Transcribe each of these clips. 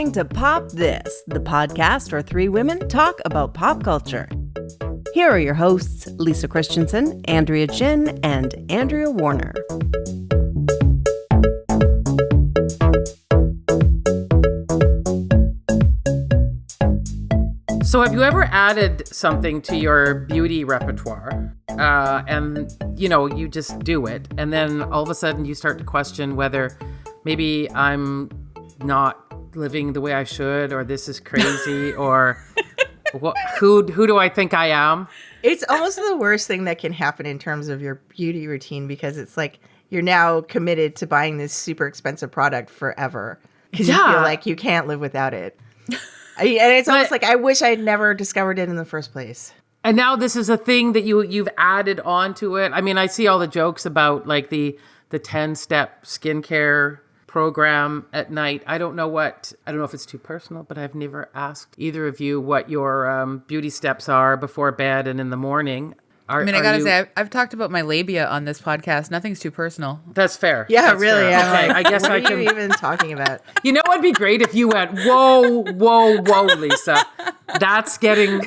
listening to Pop This, the podcast where three women talk about pop culture. Here are your hosts, Lisa Christiansen, Andrea Gin, and Andrea Warner. So have you ever added something to your beauty repertoire and, you just do it, and then all of a sudden you start to question whether maybe I'm not living the way I should, or this is crazy, or who do I think I am? It's almost the worst thing that can happen in terms of your beauty routine, because it's like you're now committed to buying this super expensive product forever because you feel like you can't live without it. And it's almost like I wish I had never discovered it in the first place. And now this is a thing that you've added onto it. I mean, I see all the jokes about like the 10-step skincare program at night. I don't know if it's too personal, but I've never asked either of you what your beauty steps are before bed and in the morning. I gotta say, I've talked about my labia on this podcast. Nothing's too personal. That's fair. Yeah, That's really. Fair. I'm okay, like, I guess what I are can. you even talking about? You know, it'd be great if you went, whoa, Lisa. That's getting.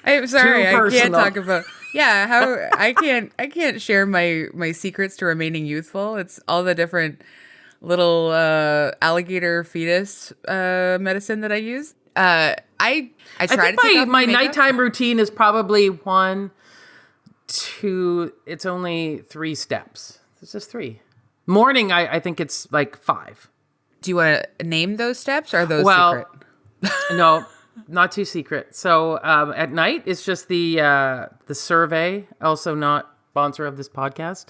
I'm sorry, too I personal. can't talk about. Yeah, how I can't share my secrets to remaining youthful. It's all the different little alligator fetus medicine that I use. I try to take off my makeup. nighttime routine is probably 1, 2. It's only 3 steps. It's just 3. Morning, I think it's like 5. Do you want to name those steps, or are those secret? No, not too secret. So at night, it's just the survey, also not sponsor of this podcast.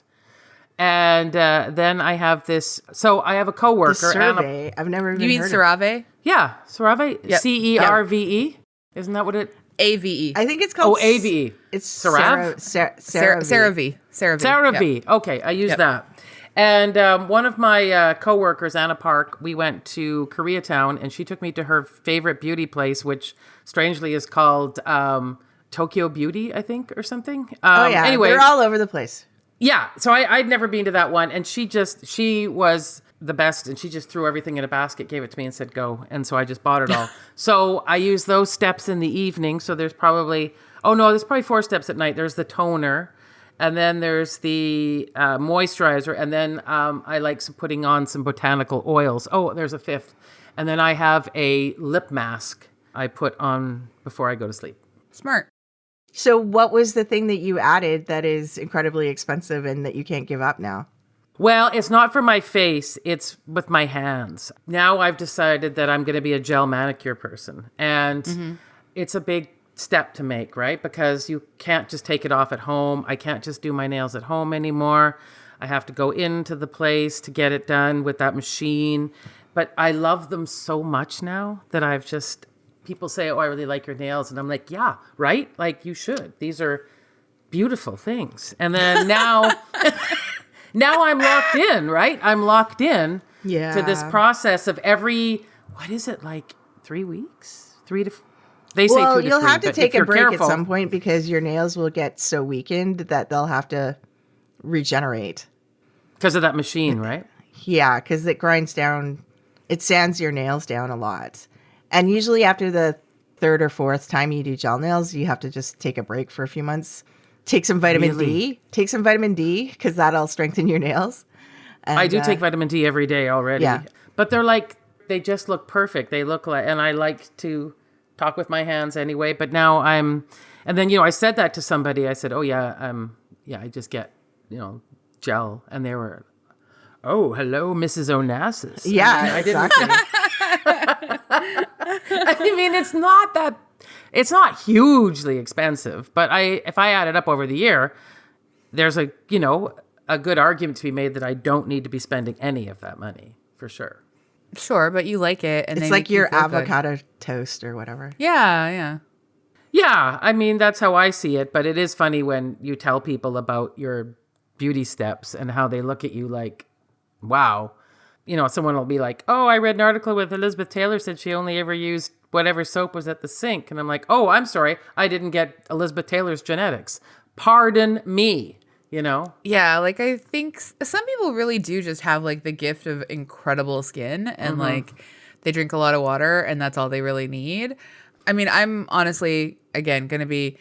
And then I have this. So I have a coworker. The survey. I've never even heard of it. You mean CeraVe? Yeah, CeraVe. Yep. CERVE. Isn't that what it? AVE. I think it's called... AVE. It's CeraVe? CeraVe. CeraVe. Yep. Okay, I use that. And one of my coworkers, Anna Park, we went to Koreatown, and she took me to her favorite beauty place, which strangely is called Tokyo Beauty, I think, or something. Anyway, they're all over the place. Yeah, so I'd never been to that one, and she was the best, and she just threw everything in a basket, gave it to me, and said, go. And so I just bought it all. So I use those steps in the evening. So there's probably 4 steps at night. There's the toner, and then there's the moisturizer, and then I like putting on some botanical oils. Oh, there's a 5th. And then I have a lip mask I put on before I go to sleep. Smart. So what was the thing that you added that is incredibly expensive and that you can't give up now? Well, it's not for my face. It's with my hands. Now I've decided that I'm going to be a gel manicure person. And it's a big step to make, right? Because you can't just take it off at home. I can't just do my nails at home anymore. I have to go into the place to get it done with that machine. But I love them so much now that I've just... People say, oh, I really like your nails. And I'm like, yeah, right? Like, you should. These are beautiful things. And then now... Now I'm locked in, right? I'm locked in to this process of every, what is it, like 3 weeks? They say 2 to 3. Well, you'll have to take a break careful, at some point because your nails will get so weakened that they'll have to regenerate. Because of that machine, right? Yeah, because it grinds down, it sands your nails down a lot. And usually after the 3rd or 4th time you do gel nails, you have to just take a break for a few months. Take some vitamin D. Take some vitamin D because that'll strengthen your nails. And, I do take vitamin D every day already. Yeah. But they just look perfect. They look like, and I like to talk with my hands anyway. But now and then, I said that to somebody. I said, oh, yeah, I just get, gel. And they were, oh, hello, Mrs. Onassis. Yeah, exactly. I mean, it's not hugely expensive, but if I add it up over the year, there's a good argument to be made that I don't need to be spending any of that money, for sure. Sure, but you like it. And it's like your avocado toast or whatever. Yeah. Yeah, I mean, that's how I see it, but it is funny when you tell people about your beauty steps and how they look at you like, wow. Someone will be like, oh, I read an article with Elizabeth Taylor said she only ever used whatever soap was at the sink. And I'm like, oh, I'm sorry. I didn't get Elizabeth Taylor's genetics. Pardon me, Yeah, like I think some people really do just have like the gift of incredible skin and like they drink a lot of water and that's all they really need. I mean, I'm honestly, again, going to be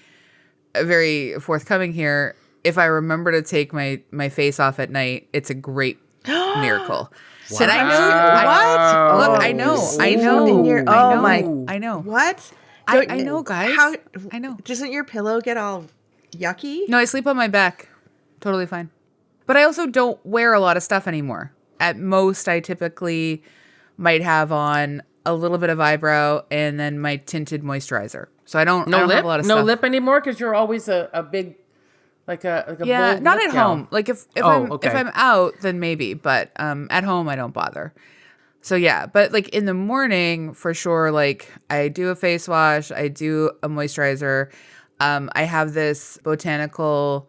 very forthcoming here. If I remember to take my face off at night, it's a great miracle. Wow. And I know, look, I know. What? I know, guys. I know. Doesn't your pillow get all yucky? No, I sleep on my back. Totally fine. But I also don't wear a lot of stuff anymore. At most, I typically might have on a little bit of eyebrow and then my tinted moisturizer. So I don't have a lot of stuff. No lip anymore because you're always a big, like a yeah, bold not lip at gal. home. Like if I'm out, then maybe. But at home, I don't bother. So yeah, but like in the morning, for sure, like I do a face wash, I do a moisturizer. I have this botanical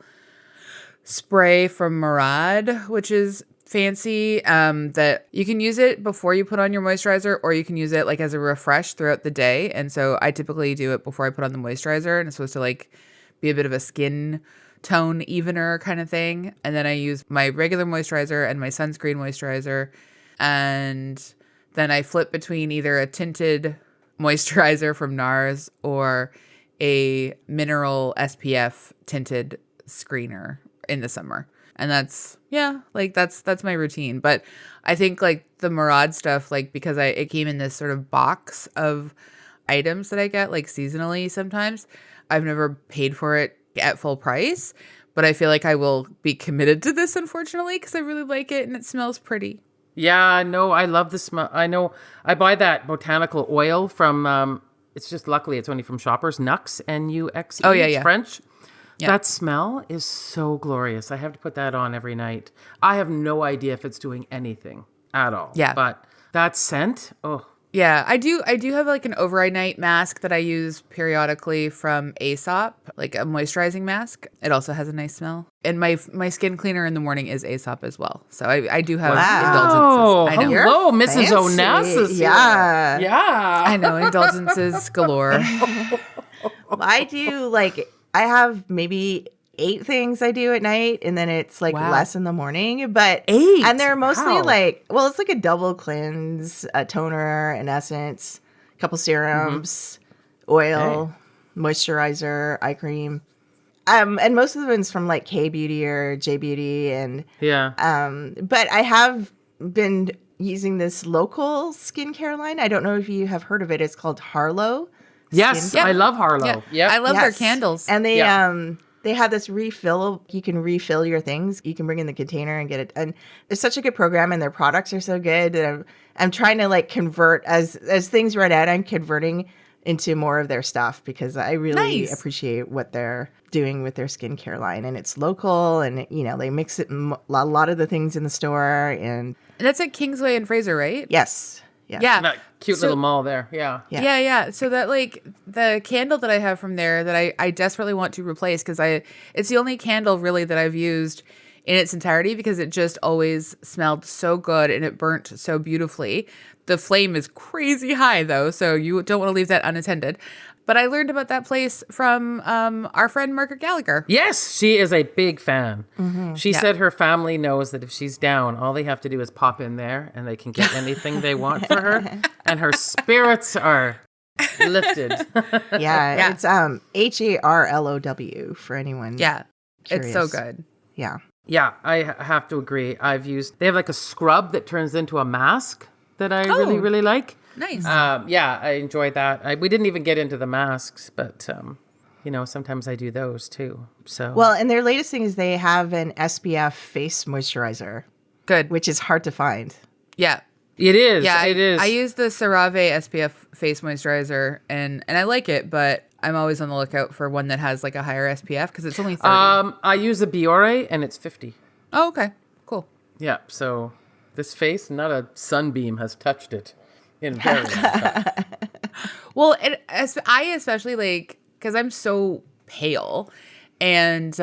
spray from Murad, which is fancy, that you can use it before you put on your moisturizer, or you can use it like as a refresh throughout the day. And so I typically do it before I put on the moisturizer, and it's supposed to like be a bit of a skin tone evener kind of thing. And then I use my regular moisturizer and my sunscreen moisturizer. And then I flip between either a tinted moisturizer from NARS or a mineral SPF tinted screener in the summer. And that's my routine. But I think like the Murad stuff, like because it came in this sort of box of items that I get like seasonally sometimes. I've never paid for it at full price, but I feel like I will be committed to this, unfortunately, because I really like it and it smells pretty. Yeah, no, I love the smell. I know I buy that botanical oil from, it's just luckily it's only from Shoppers, Nux, N-U-X-E. Oh, yeah, It's yeah. French. Yeah. That smell is so glorious. I have to put that on every night. I have no idea if it's doing anything at all. Yeah. But that scent, oh. Yeah, I do have like an overnight night mask that I use periodically from Aesop, like a moisturizing mask. It also has a nice smell. And my skin cleaner in the morning is Aesop as well. So I do have indulgences. I know. Hello, Mrs. Fancy. Onassis. Yeah. Yeah. I know, indulgences galore. I do I have maybe 8 things I do at night, and then it's like Wow. less in the morning. But 8? and they're mostly Wow. it's like a double cleanse, a toner, an essence, a couple serums, oil, moisturizer, eye cream. And most of the ones from like K Beauty or J Beauty, and Yeah. but I have been using this local skincare line. I don't know if you have heard of it. It's called Harlow. Yes, Skincare. I love Harlow. Yeah. I love their Yes. candles. And they Yeah. they have this refill. You can refill your things. You can bring in the container and get it. And it's such a good program, and their products are so good that I'm trying to like convert as things run out. I'm converting into more of their stuff because I really Nice. appreciate what they're doing with their skincare line, and it's local, and they mix it a lot of the things in the store. And That's at Kingsway and Fraser, right? yes, Yeah. That cute little mall there. Yeah. Yeah. Yeah. So that like the candle that I have from there that I desperately want to replace because it's the only candle really that I've used in its entirety because it just always smelled so good and it burnt so beautifully. The flame is crazy high though, so you don't want to leave that unattended. But I learned about that place from our friend Margaret Gallagher. Yes, she is a big fan. She Yeah. said her family knows that if she's down, all they have to do is pop in there and they can get anything they want for her. And her spirits are lifted. yeah. It's HARLOW for anyone. Yeah. It's so curious. good. Yeah. Yeah, I have to agree. They have like a scrub that turns into a mask that I really, really like. Nice. Yeah, I enjoy that. We didn't even get into the masks, but sometimes I do those too. So Well, and their latest thing is they have an SPF face moisturizer, Good. which is hard to find. Yeah. it is. Yeah, it is. I use the CeraVe SPF face moisturizer and I like it, but I'm always on the lookout for one that has like a higher SPF because it's only 30. I use a Biore and it's 50. Oh, okay. Cool. Yeah, so this face, not a sunbeam has touched it in a very long time. Well, I especially like because I'm so pale, and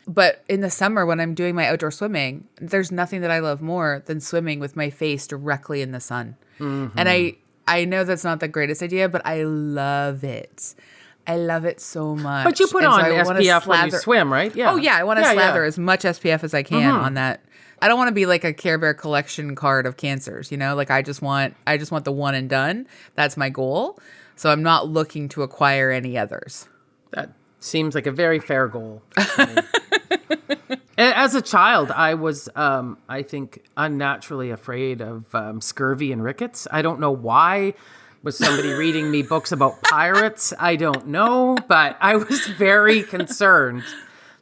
but in the summer when I'm doing my outdoor swimming, there's nothing that I love more than swimming with my face directly in the sun. And I know that's not the greatest idea, but I love it. I love it so much. But you put And so on I wanna SPF when you slather- swim, right? Yeah. Oh yeah, I want to slather as much SPF as I can on that I don't want to be like a Care Bear collection card of cancers, you know? Like I just want the one and done. That's my goal. So I'm not looking to acquire any others. That seems like a very fair goal. As a child, I was, I think, unnaturally afraid of scurvy and rickets. I don't know why. Was somebody reading me books about pirates? I don't know, but I was very concerned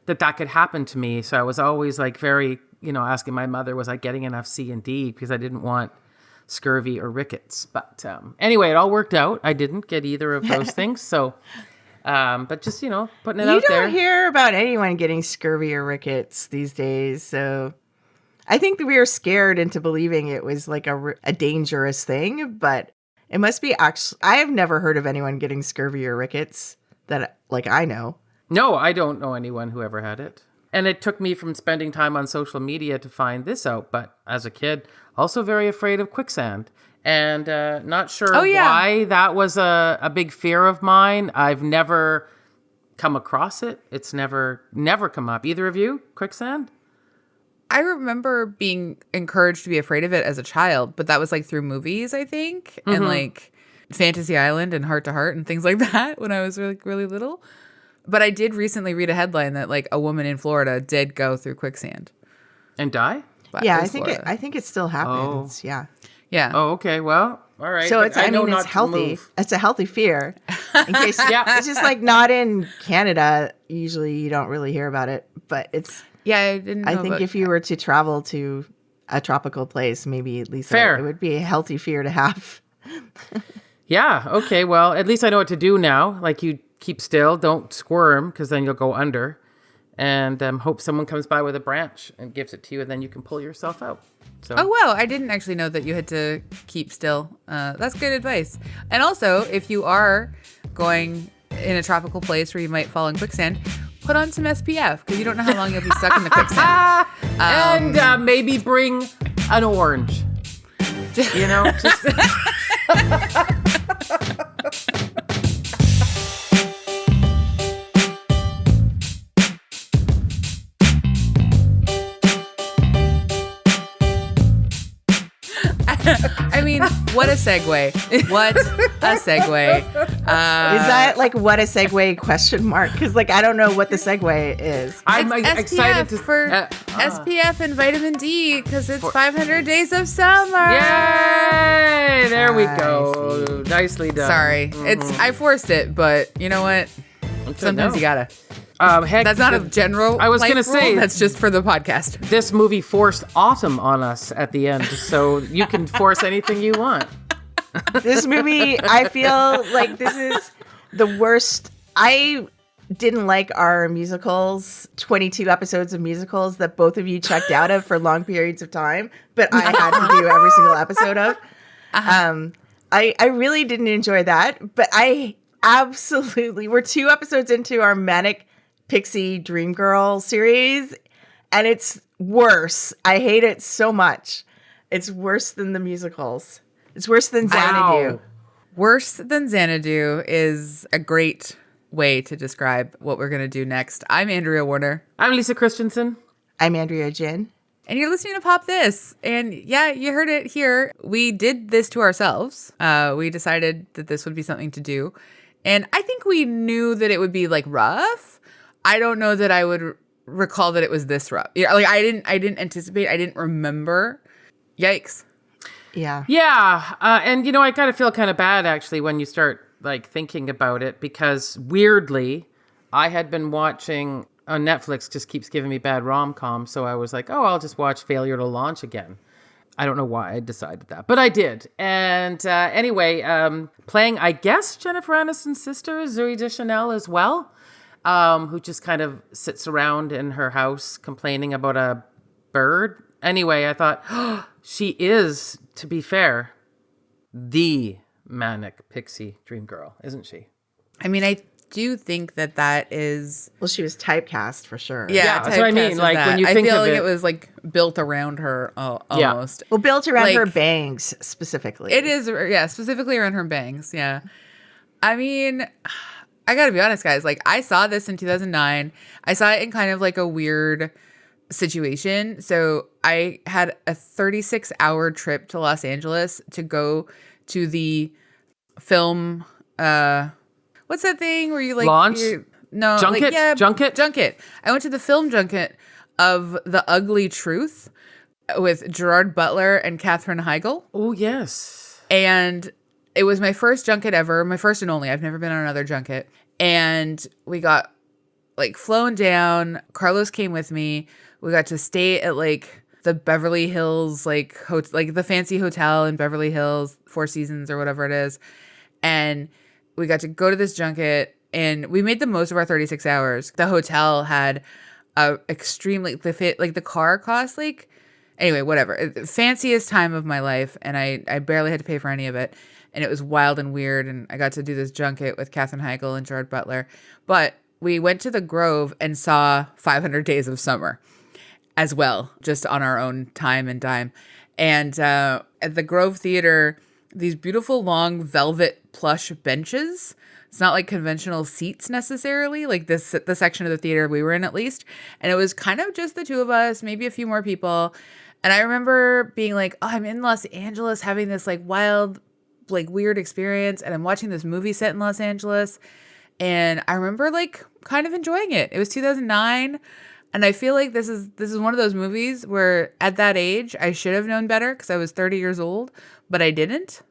that could happen to me. So I was always like very, asking my mother, was I getting enough C and D? Because I didn't want scurvy or rickets. But anyway, it all worked out. I didn't get either of those things. So, but just, putting it out there. You don't hear about anyone getting scurvy or rickets these days. So I think that we were scared into believing it was like a dangerous thing, but it must be actually, I have never heard of anyone getting scurvy or rickets that I know. No, I don't know anyone who ever had it. And it took me from spending time on social media to find this out. But as a kid, also very afraid of quicksand. And not sure why that was a big fear of mine. I've never come across it. It's never come up. Either of you? Quicksand? I remember being encouraged to be afraid of it as a child, but that was like through movies, I think, and like Fantasy Island and Heart to Heart and things like that when I was really little. But I did recently read a headline that like a woman in Florida did go through quicksand and die. But yeah, I think it still happens. Yeah. Oh, okay. Well, all right. So it's healthy. It's a healthy fear. In case, it's just like not in Canada. Usually, you don't really hear about it, but it's. Yeah, I didn't know. I think if you were to travel to a tropical place, maybe at least it would be a healthy fear to have. Yeah. Okay. Well, at least I know what to do now. Like you keep still, don't squirm because then you'll go under, and hope someone comes by with a branch and gives it to you, and then you can pull yourself out. So. Oh, wow. I didn't actually know that you had to keep still. That's good advice. And also, if you are going in a tropical place where you might fall in quicksand, put on some SPF because you don't know how long you'll be stuck in the quicksand. And maybe bring an orange. Just I mean, what a segue. What a segue. Is that like what a segue question mark? Because I don't know what the segue is. I'm it's excited SPF for SPF and vitamin D because it's 500 days of summer. Yay! There we go. Nicely done. Sorry. I forced it, but you know what? Sometimes you gotta. That's not a general. I was going to say that's just for the podcast. This movie forced autumn on us at the end, so you can force anything you want. This movie, I feel like this is the worst. I didn't like our musicals, 22 episodes of musicals that both of you checked out of for long periods of time, but I had to do every single episode of. I really didn't enjoy that, but I absolutely, we're 2 episodes into our Manic, Pixie, Dream Girl series, and it's worse. I hate it so much. It's worse than the musicals. It's worse than Xanadu. Wow. Worse than Xanadu is a great way to describe what we're going to do next. I'm Andrea Warner. I'm Lisa Christiansen. I'm Andrea Gin. And you're listening to Pop This. And yeah, you heard it here. We did this to ourselves. We decided that this would be something to do. And I think we knew that it would be rough. I don't know that I would recall that it was this rough. Yeah, I didn't anticipate. I didn't remember. Yikes. Yeah. Yeah. And I kind of feel kind of bad actually when you start thinking about it, because weirdly I had been watching on Netflix, just keeps giving me bad rom-com. So I was like, oh, I'll just watch Failure to Launch again. I don't know why I decided that, but I did. And anyway, playing, I guess, Jennifer Aniston's sister, Zooey Deschanel as well, who just kind of sits around in her house complaining about a bird. Anyway, I thought, oh, she is, to be fair, the manic pixie dream girl, isn't she? I mean, I do think that is... Well, she was typecast for sure. Yeah, that's what I mean. When you think I feel of like it, it was built around her almost. Well, built around her bangs specifically. It is, yeah, specifically around her bangs. Yeah. I mean, I gotta be honest, guys. I saw this in 2009. I saw it in kind of a weird situation. So I had a 36-hour trip to Los Angeles to go to the film. What's that thing where you like Launch? No, Junket? like, yeah, Junket? Junket. I went to the film junket of The Ugly Truth with Gerard Butler and Katherine Heigl. Oh, yes. And it was my first junket ever, my first and only. I've never been on another junket. And we got like flown down. Carlos came with me. We got to stay at like the Beverly Hills, like the fancy hotel in Beverly Hills, Four Seasons or whatever it is. And we got to go to this junket and we made the most of our 36 hours. The hotel had a extremely, the car cost like, anyway, whatever. Fanciest time of my life. And I barely had to pay for any of it. And it was wild and weird. And I got to do this junket with Katherine Heigl and Gerard Butler. But we went to the Grove and saw 500 Days of Summer as well, just on our own time and dime. And at the Grove Theater, these beautiful long velvet plush benches. It's not like conventional seats necessarily, like the section of the theater we were in at least. And it was kind of just the two of us, maybe a few more people. And I remember being like, oh, I'm in Los Angeles having this like wild, like weird experience. And I'm watching this movie set in Los Angeles. And I remember like kind of enjoying it. It was 2009. And I feel like this is one of those movies where at that age, I should have known better because I was 30 years old, but I didn't.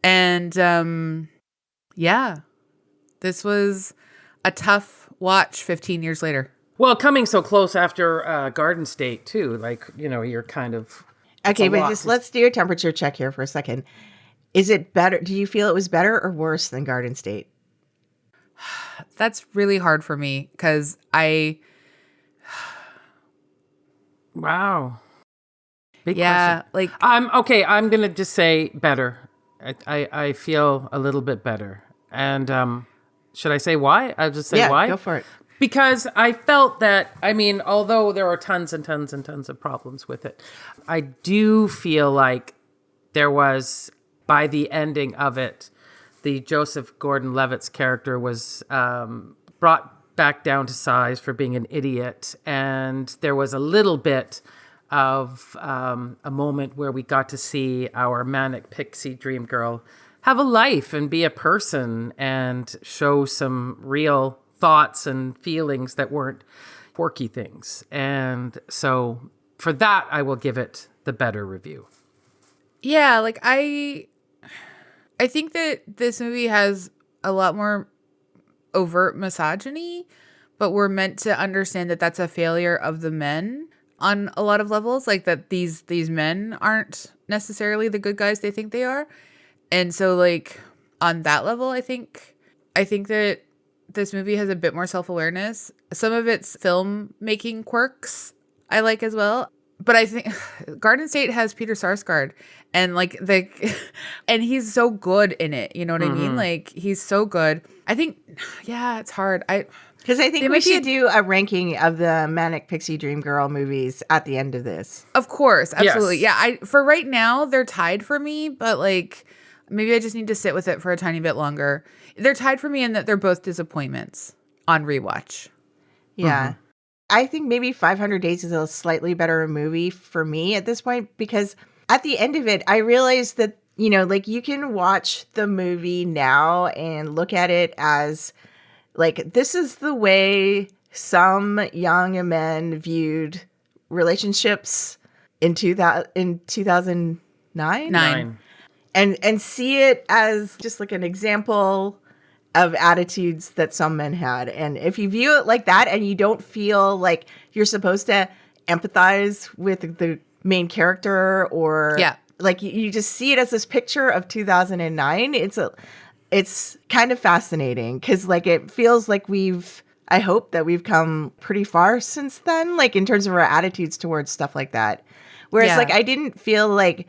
And yeah, this was a tough watch 15 years later. Well, coming so close after Garden State, too. Like, you know, you're kind of... Okay, but just let's do a temperature check here for a second. Is it better? Do you feel it was better or worse than Garden State? That's really hard for me because Wow. Big yeah, question. like I'm gonna just say better. I feel a little bit better. And should I say why? I'll just say why. Go for it. Because I felt that, I mean, although there are tons and tons and tons of problems with it, I do feel like there was, by the ending of it, the Joseph Gordon-Levitt's character was brought back down to size for being an idiot. And there was a little bit of a moment where we got to see our manic pixie dream girl have a life and be a person and show some real thoughts and feelings that weren't quirky things. And so for that, I will give it the better review. yeah, like I think that this movie has a lot more overt misogyny, but we're meant to understand that that's a failure of the men on a lot of levels, like that these men aren't necessarily the good guys they think they are. And so like on that level, I think that this movie has a bit more self-awareness. Some of its filmmaking quirks I like as well. But I think Garden State has Peter Sarsgaard and like and he's so good in it. You know what I mean? Like he's so good. I think, yeah, it's hard. Because I think we should do a ranking of the Manic Pixie Dream Girl movies at the end of this. Of course. Absolutely. Yes. Yeah. For right now, they're tied for me, but like maybe I just need to sit with it for a tiny bit longer. They're tied for me in that they're both disappointments on rewatch. Yeah. I think maybe 500 Days is a slightly better movie for me at this point because at the end of it, I realized that, you know, like you can watch the movie now and look at it as like, this is the way some young men viewed relationships in 2009. Nine. And see it as just like an example of attitudes that some men had. And if you view it like that and you don't feel like you're supposed to empathize with the main character or like you just see it as this picture of 2009, it's kind of fascinating because like it feels like I hope that we've come pretty far since then, like in terms of our attitudes towards stuff like that. Whereas like I didn't feel like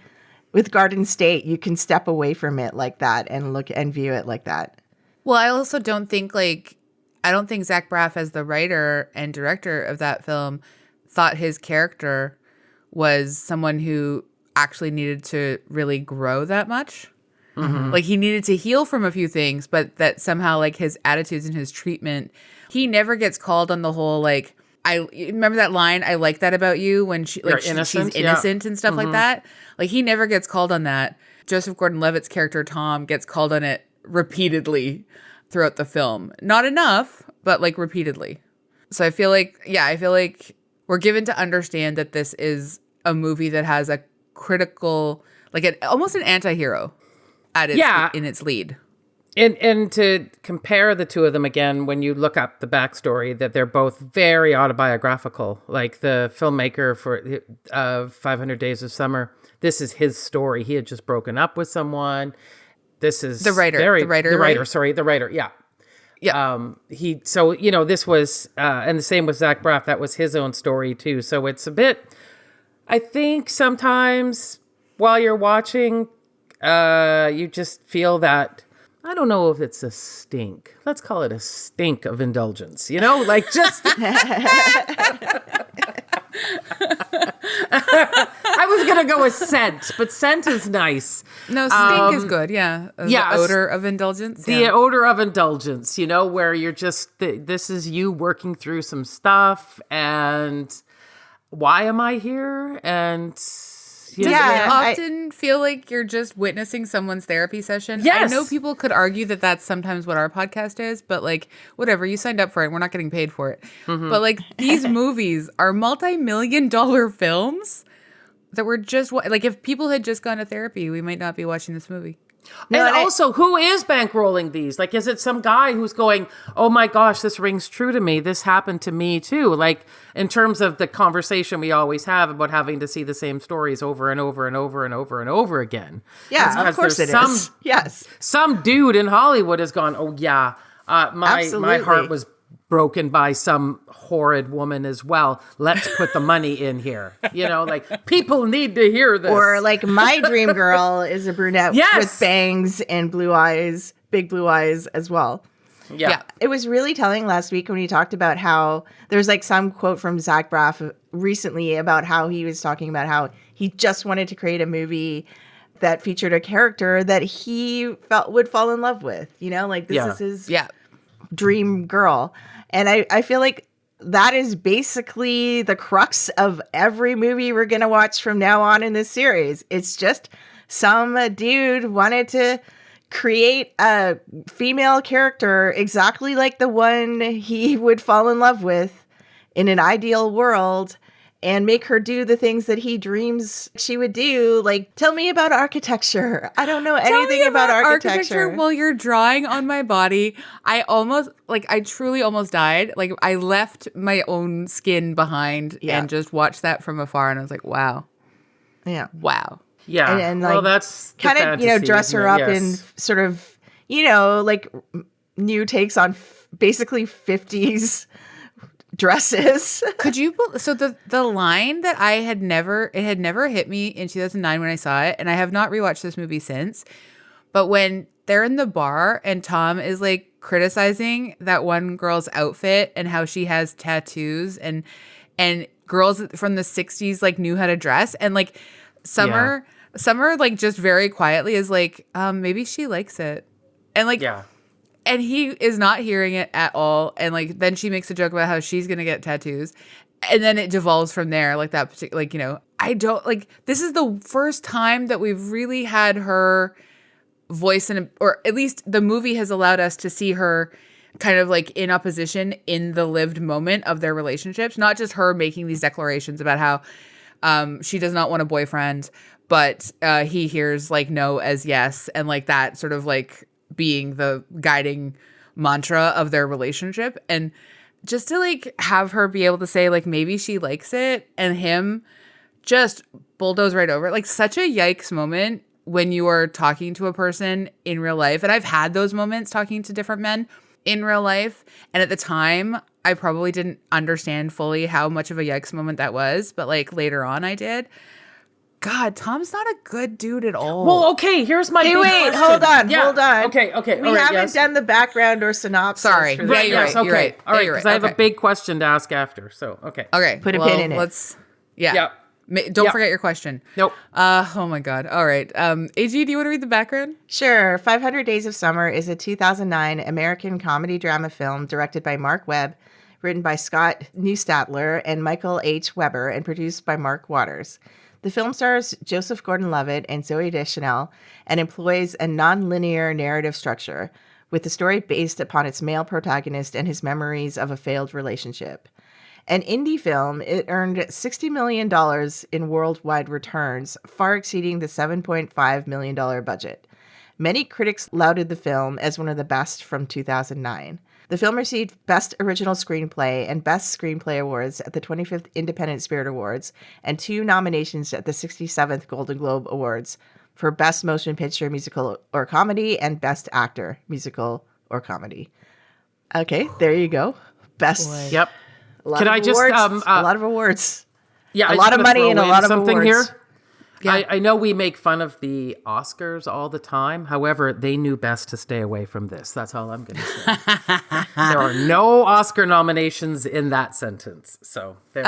with Garden State, you can step away from it like that and look and view it like that. Well, I also don't think Zach Braff as the writer and director of that film thought his character was someone who actually needed to really grow that much. Mm-hmm. Like he needed to heal from a few things, but that somehow like his attitudes and his treatment, he never gets called on the whole like I remember that line, I like that about you, when she's innocent and stuff like that. Like, he never gets called on that. Joseph Gordon-Levitt's character, Tom, gets called on it repeatedly throughout the film. Not enough, but like repeatedly. So I feel like we're given to understand that this is a movie that has a critical, like almost an anti-hero in its lead. And to compare the two of them again, when you look up the backstory, that they're both very autobiographical. Like the filmmaker for 500 Days of Summer, this is his story. He had just broken up with someone. This is the writer. Yeah. Yeah. This was, and the same with Zach Braff. That was his own story too. So it's a bit, I think sometimes while you're watching, you just feel that, I don't know if it's a stink. Let's call it a stink of indulgence, like just. I was going to go with scent, but scent is nice. No, stink is good. Yeah. The odor of indulgence. The odor of indulgence, where you're just, this is you working through some stuff, and why am I here? And often feel like you're just witnessing someone's therapy session. Yes. I know people could argue that that's sometimes what our podcast is, but like, whatever, you signed up for it. We're not getting paid for it. Mm-hmm. But like, these movies are multi-million-dollar films that were just, like, if people had just gone to therapy, we might not be watching this movie. No, and also, who is bankrolling these? Like, is it some guy who's going, oh my gosh, this rings true to me. This happened to me too. Like, in terms of the conversation we always have about having to see the same stories over and over and over and over and over again. Yeah, of course it is. Yes. Some dude in Hollywood has gone, oh yeah, my heart was broken by some horrid woman as well. Let's put the money in here. Like, people need to hear this. Or like, my dream girl is a brunette with bangs and blue eyes, big blue eyes as well. Yeah. It was really telling last week when he talked about how there's like some quote from Zach Braff recently about how he was talking about how he just wanted to create a movie that featured a character that he felt would fall in love with, like this is his dream girl. And I feel like that is basically the crux of every movie we're going to watch from now on in this series. It's just some dude wanted to create a female character exactly like the one he would fall in love with in an ideal world and make her do the things that he dreams she would do. Like, tell me about architecture. I don't know anything about architecture. While you're drawing on my body, I truly almost died. Like, I left my own skin behind and just watched that from afar. And I was like, wow. Yeah. Wow. Yeah. And like, well, that's kind of, fantasy, dress her up in sort of, like new takes on basically 50s dresses. Could you, so the line that it had never hit me in 2009 when I saw it, and I have not rewatched this movie since, but when they're in the bar and Tom is like criticizing that one girl's outfit and how she has tattoos and girls from the 60s like knew how to dress, and like Summer like just very quietly is like, maybe she likes it. And like, and he is not hearing it at all. And like, then she makes a joke about how she's going to get tattoos. And then it devolves from there. Like that particular, like, I don't like, this is the first time that we've really had her voice or at least the movie has allowed us to see her kind of like in opposition in the lived moment of their relationships. Not just her making these declarations about how she does not want a boyfriend, but he hears like no as yes. And like that sort of like being the guiding mantra of their relationship. And just to like have her be able to say like maybe she likes it and him just bulldoze right over it. Like such a yikes moment when you are talking to a person in real life. And I've had those moments talking to different men in real life. And at the time, I probably didn't understand fully how much of a yikes moment that was. But like later on I did. God, Tom's not a good dude at all. Well, okay, here's my big question. Hold on. Okay. We haven't done the background or synopsis. Sorry. For this. You're right. Okay. You're right. All right, because I have a big question to ask after. So, okay. Okay. Put a pin in it. Let's, Don't forget your question. Nope. Oh my God. All right. AG, do you want to read the background? Sure. 500 Days of Summer is a 2009 American comedy drama film directed by Mark Webb, written by Scott Neustadtler and Michael H. Weber, and produced by Mark Waters. The film stars Joseph Gordon-Levitt and Zooey Deschanel and employs a non-linear narrative structure, with the story based upon its male protagonist and his memories of a failed relationship. An indie film, it earned $60 million in worldwide returns, far exceeding the $7.5 million budget. Many critics lauded the film as one of the best from 2009. The film received Best Original Screenplay and Best Screenplay awards at the 25th Independent Spirit Awards and 2 nominations at the 67th Golden Globe Awards for Best Motion Picture Musical or Comedy and Best Actor Musical or Comedy. Okay, there you go. Best. Yep. A lot Can of I just awards, a lot of awards. Yeah, a lot of money and a lot of something awards. Here. Yeah. I know we make fun of the Oscars all the time. However, they knew best to stay away from this. That's all I'm going to say. There are no Oscar nominations in that sentence. So there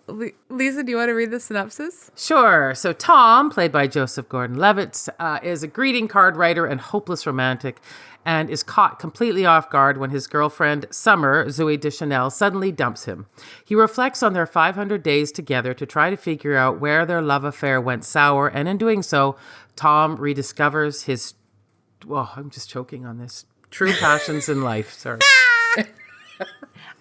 we go. Lisa, do you want to read the synopsis? Sure. So Tom, played by Joseph Gordon-Levitt, is a greeting card writer and hopeless romantic, and is caught completely off guard when his girlfriend, Summer, Zooey Deschanel, suddenly dumps him. He reflects on their 500 days together to try to figure out where their love affair went sour, and in doing so, Tom rediscovers his... Oh, I'm just choking on this. True passions in life. Sorry.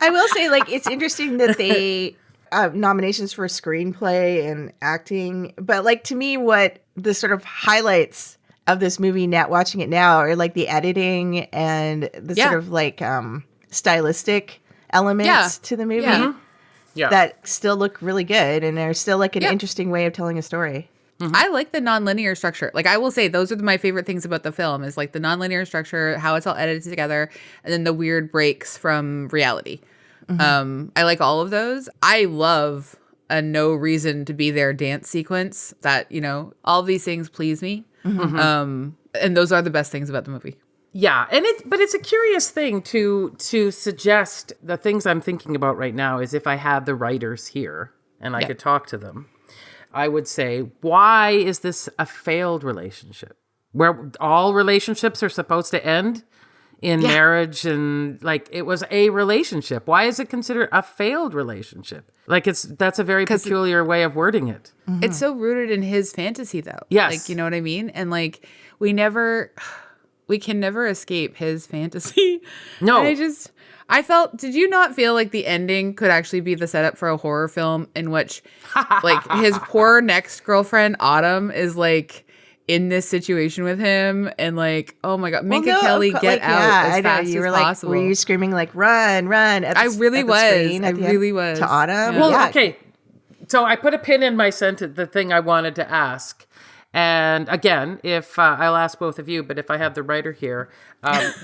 I will say, like, it's interesting that they nominations for screenplay and acting, but like to me, what the sort of highlights of this movie, watching it now, are like the editing and the sort of like stylistic elements to the movie that still look really good and are still like an interesting way of telling a story. Mm-hmm. I like the nonlinear structure. Like, I will say those are my favorite things about the film is like the nonlinear structure, how it's all edited together, and then the weird breaks from reality. Mm-hmm. I like all of those. I love a no reason to be there dance sequence that, you know, all these things please me. Mm-hmm. And those are the best things about the movie. Yeah, but it's a curious thing to suggest. The things I'm thinking about right now is if I had the writers here and I could talk to them, I would say, why is this a failed relationship? Where all relationships are supposed to end in marriage, and like it was a relationship. Why is it considered a failed relationship? Like that's a very peculiar way of wording it. Mm-hmm. It's so rooted in his fantasy though. Yes. Like, you know what I mean? And like we can never escape his fantasy. No. And I felt, did you not feel like the ending could actually be the setup for a horror film in which like his poor next girlfriend, Autumn, is like in this situation with him and like, oh my God, Minka Kelly, get out as fast as possible. Were you screaming like, run, at the, I really was. I really was. To Autumn? Yeah. Well, okay. So I put a pin in my sentence, the thing I wanted to ask. And again, if I'll ask both of you, but if I have the writer here,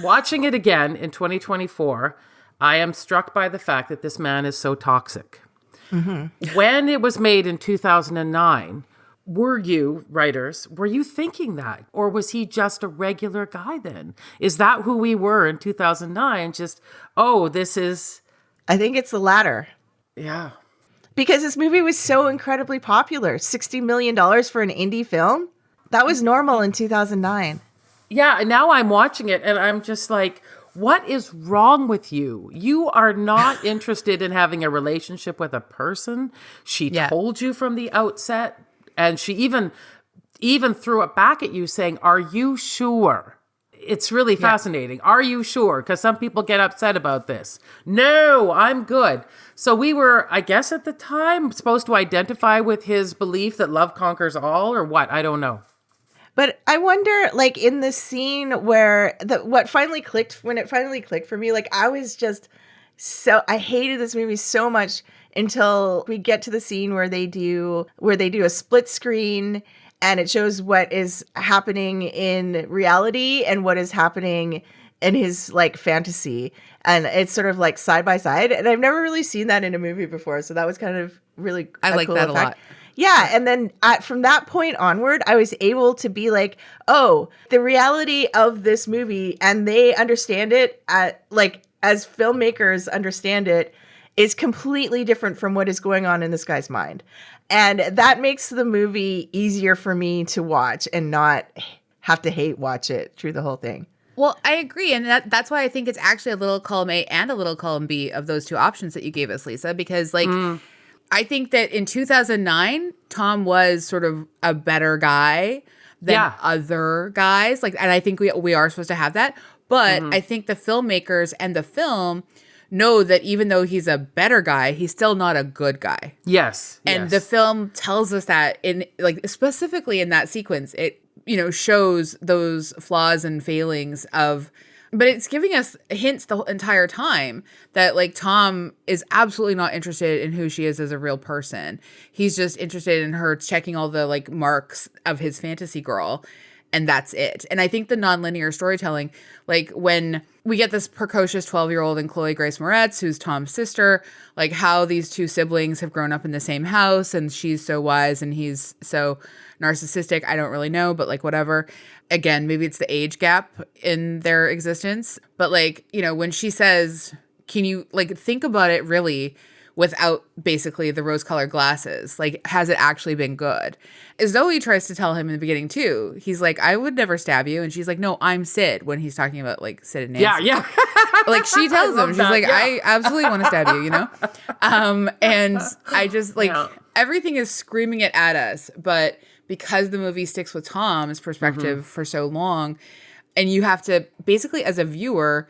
watching it again in 2024, I am struck by the fact that this man is so toxic. Mm-hmm. When it was made in 2009, were you thinking that? Or was he just a regular guy then? Is that who we were in 2009? Just, this is... I think it's the latter. Yeah. Because this movie was so incredibly popular. $60 million for an indie film? That was normal in 2009. Yeah, and now I'm watching it and I'm just like, what is wrong with you? You are not interested in having a relationship with a person. She told you from the outset, and she even threw it back at you saying, are you sure? It's really fascinating. Are you sure? Because some people get upset about this. No, I'm good. So we were, I guess at the time, supposed to identify with his belief that love conquers all, or what? I don't know. But I wonder, like, in the scene where when it finally clicked for me, like, I was just I hated this movie so much until we get to the scene where they do a split screen and it shows what is happening in reality and what is happening in his like fantasy. And it's sort of like side by side. And I've never really seen that in a movie before. So that was kind of really I like cool that effect. a lot. Yeah. And then from that point onward, I was able to be like, oh, the reality of this movie, and they understand it as filmmakers understand it, is completely different from what is going on in this guy's mind. And that makes the movie easier for me to watch and not have to hate watch it through the whole thing. Well, I agree. And that's why I think it's actually a little column A and a little column B of those two options that you gave us, Lisa, because like, I think that in 2009, Tom was sort of a better guy than other guys. Like, and I think we are supposed to have that. But I think the filmmakers and the film know that even though he's a better guy, he's still not a good guy. Yes. And the film tells us that in like specifically in that sequence, it shows those flaws and failings of, but it's giving us hints the entire time that like Tom is absolutely not interested in who she is as a real person. He's just interested in her checking all the like marks of his fantasy girl. And that's it. And I think the nonlinear storytelling, like when we get this precocious 12-year-old in Chloe Grace Moretz, who's Tom's sister, like how these two siblings have grown up in the same house and she's so wise and he's so narcissistic. I don't really know, but like whatever. Again, maybe it's the age gap in their existence. But like, when she says, can you like think about it really without basically the rose-colored glasses? Like, has it actually been good? Zoe tries to tell him in the beginning, too. He's like, I would never stab you. And she's like, no, I'm Sid, when he's talking about, like, Sid and Nancy. Yeah. Like, she tells him, she's like, I absolutely want to stab you, And I just, like, everything is screaming it at us. But because the movie sticks with Tom's perspective for so long, and you have to, basically, as a viewer,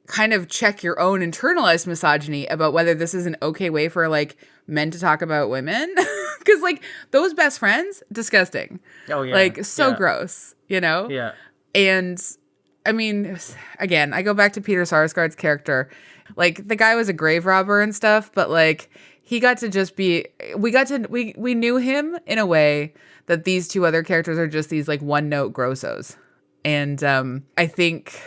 kind of check your own internalized misogyny about whether this is an okay way for like men to talk about women. Cause like those best friends, disgusting. Oh yeah. Like so gross, Yeah. And I mean, again, I go back to Peter Sarsgaard's character. Like the guy was a grave robber and stuff, but like he got to just be, we knew him in a way that these two other characters are just these like one note grossos. And I think,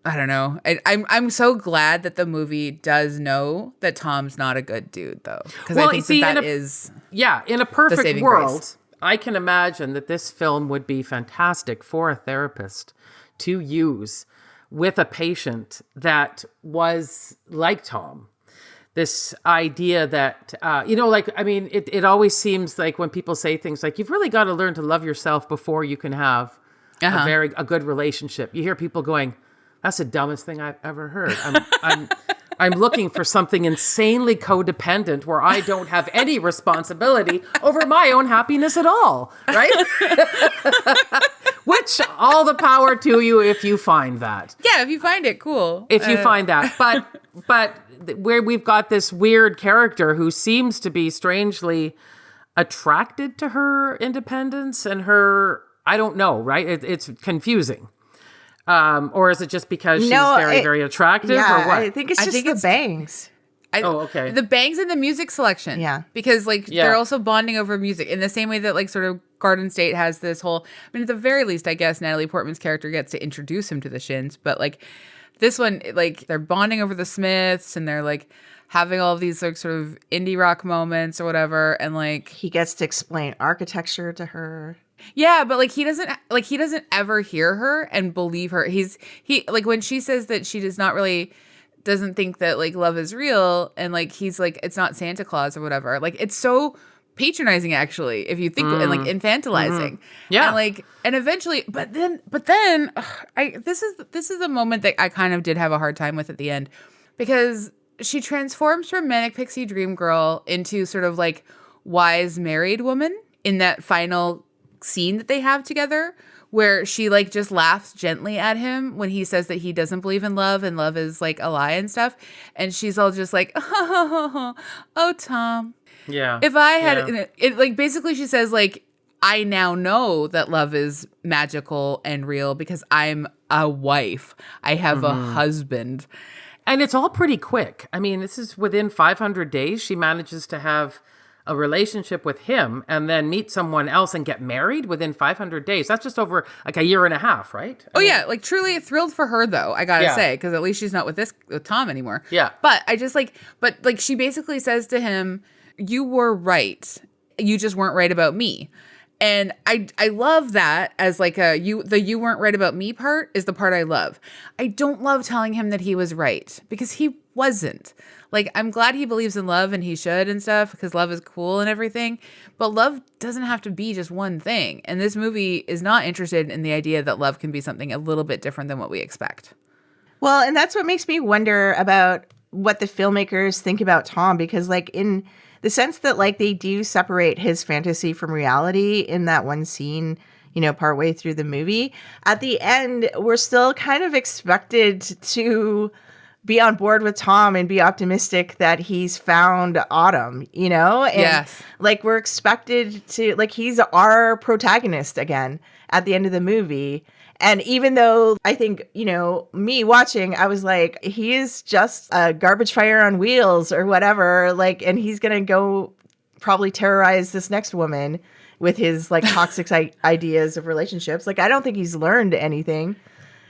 I don't know. I'm so glad that the movie does know that Tom's not a good dude, though, because I think that is in a perfect world. Grace. I can imagine that this film would be fantastic for a therapist to use with a patient that was like Tom. This idea that it always seems like when people say things like you've really got to learn to love yourself before you can have a good relationship. You hear people going, that's the dumbest thing I've ever heard. I'm looking for something insanely codependent where I don't have any responsibility over my own happiness at all, right? Which, all the power to you if you find that. Yeah, if you find it, cool. If you find that. But where we've got this weird character who seems to be strangely attracted to her independence and her, I don't know, right? It's confusing. Or is it just because she's very attractive? Yeah, or what? I think it's just the bangs. Okay. The bangs and the music selection. Yeah. Because they're also bonding over music in the same way that like sort of Garden State has this whole, I mean, at the very least, I guess Natalie Portman's character gets to introduce him to the Shins, but like this one, like they're bonding over the Smiths and they're like having all of these like sort of indie rock moments or whatever. And like he gets to explain architecture to her. Yeah, but like he doesn't ever hear her and believe her. He like when she says that she doesn't think that like love is real, and like he's like it's not Santa Claus or whatever. Like it's so patronizing actually if you think and like infantilizing. Yeah. And like and eventually but then this is the moment that I kind of did have a hard time with at the end, because she transforms from Manic Pixie Dream Girl into sort of like wise married woman in that final scene that they have together, where she like just laughs gently at him when he says that he doesn't believe in love and love is like a lie and stuff, and she's all just like oh Tom, if I had it like basically she says like I now know that love is magical and real because I'm a wife, I have a husband. And it's all pretty quick. I mean, this is within 500 days she manages to have a relationship with him and then meet someone else and get married within 500 days. That's just over like a year and a half, right? Yeah. Like truly thrilled for her though, I gotta say, because at least she's not with Tom anymore. Yeah. But I just but she basically says to him, you were right. You just weren't right about me. And I love that as like you weren't right about me part is the part I love. I don't love telling him that he was right because he wasn't. Like, I'm glad he believes in love and he should and stuff because love is cool and everything. But love doesn't have to be just one thing. And this movie is not interested in the idea that love can be something a little bit different than what we expect. Well, and that's what makes me wonder about what the filmmakers think about Tom, because like in the sense that like they do separate his fantasy from reality in that one scene, you know, partway through the movie, at the end, we're still kind of expected to be on board with Tom and be optimistic that he's found Autumn, you know? And yes. Like we're expected to, like he's our protagonist again at the end of the movie. And even though I think, you know, me watching, I was like, he is just a garbage fire on wheels or whatever. Like, and he's going to go probably terrorize this next woman with his like toxic ideas of relationships. Like, I don't think he's learned anything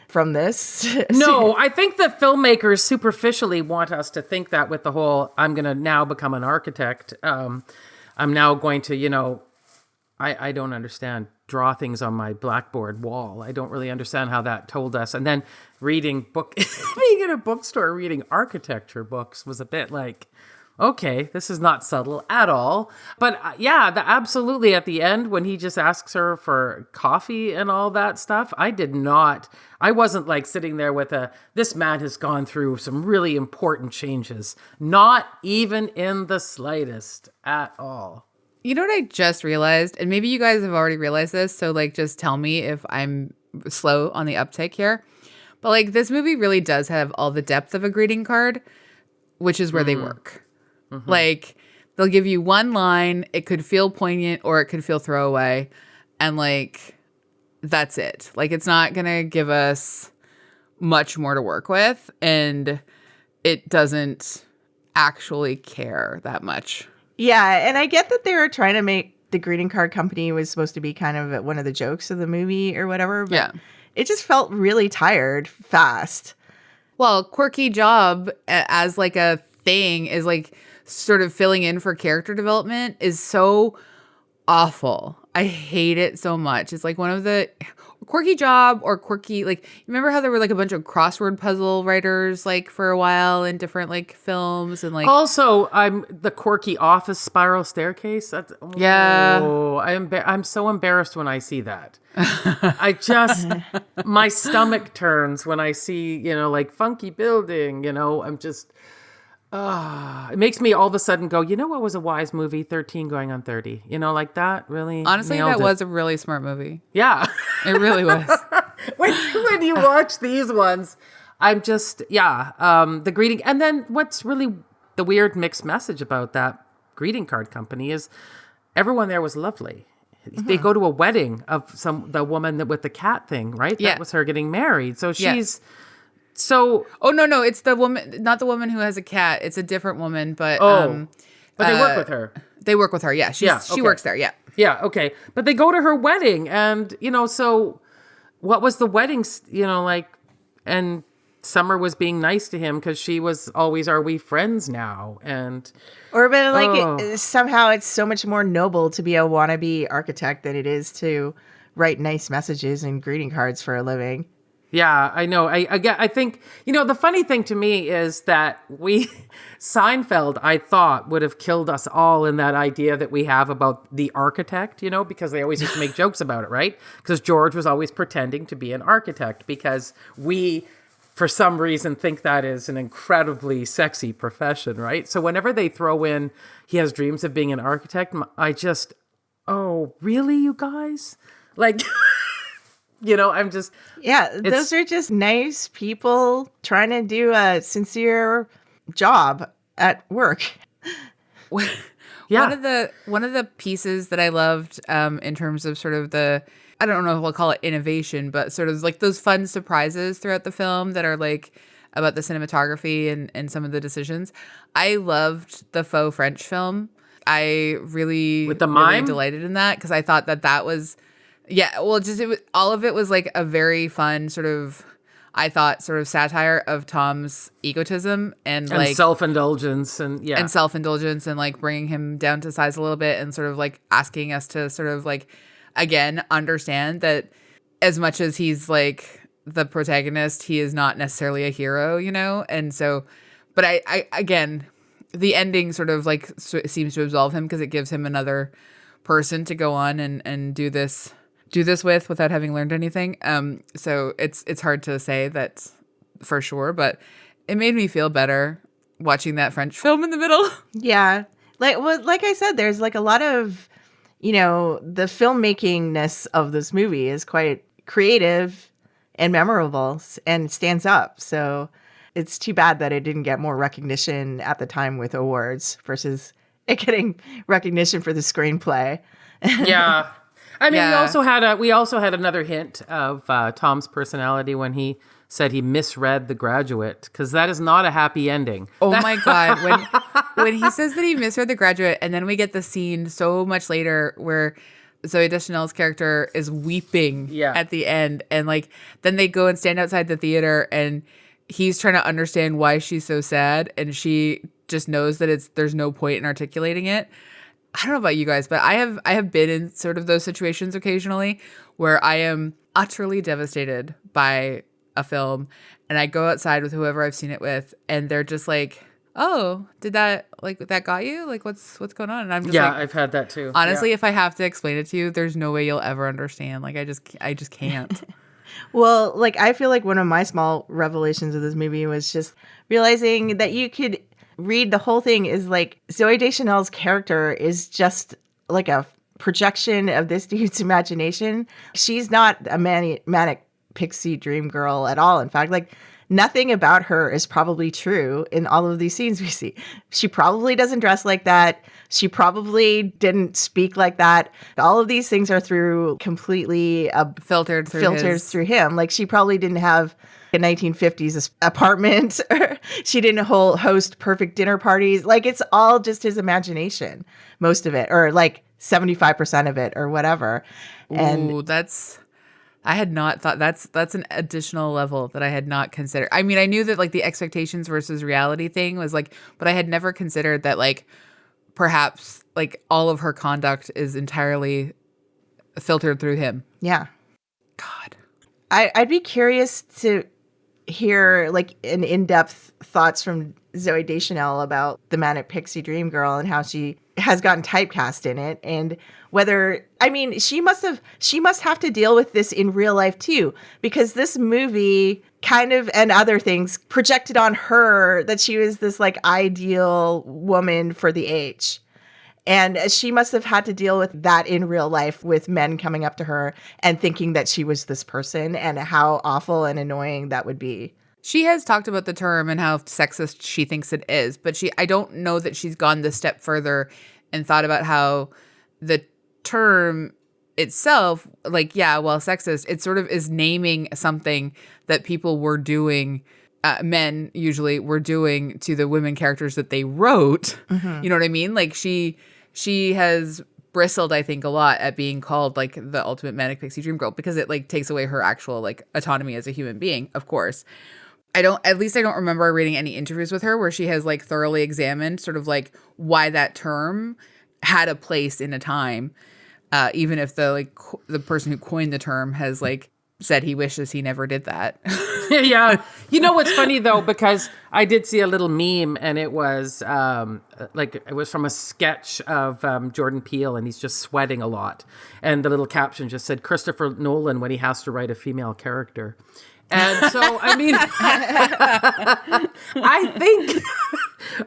from this. No, I think the filmmakers superficially want us to think that with the whole, I'm going to now become an architect. I'm now going to, you know, I don't understand, draw things on my blackboard wall. I don't really understand how that told us. And then being in a bookstore reading architecture books was a bit like, okay, this is not subtle at all. But yeah, absolutely at the end when he just asks her for coffee and all that stuff, I wasn't like sitting there with this man has gone through some really important changes. Not even in the slightest at all. You know what I just realized? And maybe you guys have already realized this, so like just tell me if I'm slow on the uptake here. But like this movie really does have all the depth of a greeting card, which is where they work. Mm-hmm. Like they'll give you one line, it could feel poignant or it could feel throwaway, and like that's it. Like it's not gonna give us much more to work with, and it doesn't actually care that much. Yeah, and I get that they were trying to make the greeting card company was supposed to be kind of one of the jokes of the movie or whatever. But yeah. It just felt really tired fast. Well, quirky job as like a thing is like sort of filling in for character development is so awful. I hate it so much. It's like one of the quirky job or quirky, like, remember how there were like a bunch of crossword puzzle writers like for a while in different like films and like. Also, I'm the quirky office spiral staircase. I'm so embarrassed when I see that. My stomach turns when I see, you know, like funky building, you know, I'm just. It makes me all of a sudden go, you know what was a wise movie? 13 going on 30. You know, like that really. Honestly, that was a really smart movie. Yeah. It really was. when you watch these ones, I'm just, the greeting. And then what's really the weird mixed message about that greeting card company is everyone there was lovely. Mm-hmm. They go to a wedding of the woman with the cat thing, right? Yeah. That was her getting married. So she's... Yes. So, no, it's the woman, not the woman who has a cat. It's a different woman, but but they work with her. They work with her. Yeah, she works there. Yeah, yeah, okay. But they go to her wedding, and you know, so what was the wedding? You know, like, and Summer was being nice to him because she was always, "Are we friends now?" And somehow it's so much more noble to be a wannabe architect than it is to write nice messages and greeting cards for a living. Yeah, I know. I think, you know, the funny thing to me is that Seinfeld, I thought, would have killed us all in that idea that we have about the architect, you know, because they always used to make jokes about it, right? Because George was always pretending to be an architect because we, for some reason, think that is an incredibly sexy profession, right? So whenever they throw in, he has dreams of being an architect, I just, oh, really, you guys? Like... You know, I'm just... Yeah, those are just nice people trying to do a sincere job at work. Yeah. One of the pieces that I loved in terms of sort of the... I don't know if we'll call it innovation, but sort of like those fun surprises throughout the film that are like about the cinematography and some of the decisions. I loved the faux French film. I really... With the mime? Really delighted in that because I thought that was... Yeah, well, all of it was like a very fun sort of, I thought, sort of satire of Tom's egotism and like self-indulgence and like bringing him down to size a little bit and sort of like asking us to sort of like again, understand that as much as he's like the protagonist, he is not necessarily a hero, you know? And so, but I again, the ending sort of like seems to absolve him because it gives him another person to go on and do this with without having learned anything. So it's hard to say that for sure, but it made me feel better watching that French film in the middle. Yeah. Like I said, there's like a lot of, the filmmakingness of this movie is quite creative and memorable and stands up. So it's too bad that it didn't get more recognition at the time with awards versus it getting recognition for the screenplay. Yeah. I mean, Yeah. we also had another hint of Tom's personality when he said he misread The Graduate, because that is not a happy ending. Oh my God. When he says that he misread The Graduate, and then we get the scene so much later where Zooey Deschanel's character is weeping at the end. And like, then they go and stand outside the theater and he's trying to understand why she's so sad. And she just knows that there's no point in articulating it. I don't know about you guys, but I have been in sort of those situations occasionally where I am utterly devastated by a film and I go outside with whoever I've seen it with and they're just like, oh, did that got you? Like what's going on? And I'm just like, I've had that too. Honestly, if I have to explain it to you, there's no way you'll ever understand. Like I just can't. Well, like I feel like one of my small revelations of this movie was just realizing that you could read the whole thing is like Zooey Deschanel's character is just like a projection of this dude's imagination. She's not a manic pixie dream girl at all. In fact, like nothing about her is probably true in all of these scenes we see. She probably doesn't dress like that. She probably didn't speak like that. All of these things are through completely filtered through him. Like she probably didn't have a 1950s apartment. She didn't host perfect dinner parties. Like it's all just his imagination, most of it, or like 75% of it or whatever. And I had not thought that's an additional level that I had not considered. I mean, I knew that like the expectations versus reality thing was like, but I had never considered that like perhaps like all of her conduct is entirely filtered through him. Yeah. God. I'd be curious to hear like an in-depth thoughts from Zooey Deschanel about the Manic Pixie Dream Girl and how she has gotten typecast in it, and whether, I mean, she must have to deal with this in real life too, because this movie kind of, and other things, projected on her that she was this like ideal woman for the age. And she must have had to deal with that in real life, with men coming up to her and thinking that she was this person, and how awful and annoying that would be. She has talked about the term and how sexist she thinks it is, but I don't know that she's gone this step further and thought about how the term itself, like, yeah, while sexist, it sort of is naming something that people were doing, men usually were doing to the women characters that they wrote. Mm-hmm. You know what I mean? Like she has bristled, I think, a lot at being called like the ultimate manic pixie dream girl, because it like takes away her actual like autonomy as a human being, of course. I don't remember reading any interviews with her where she has like thoroughly examined sort of like why that term had a place in a time, even if the person who coined the term has like said he wishes he never did that. Yeah. You know what's funny though, because I did see a little meme and it was it was from a sketch of Jordan Peele, and he's just sweating a lot. And the little caption just said, Christopher Nolan when he has to write a female character. And so, I mean,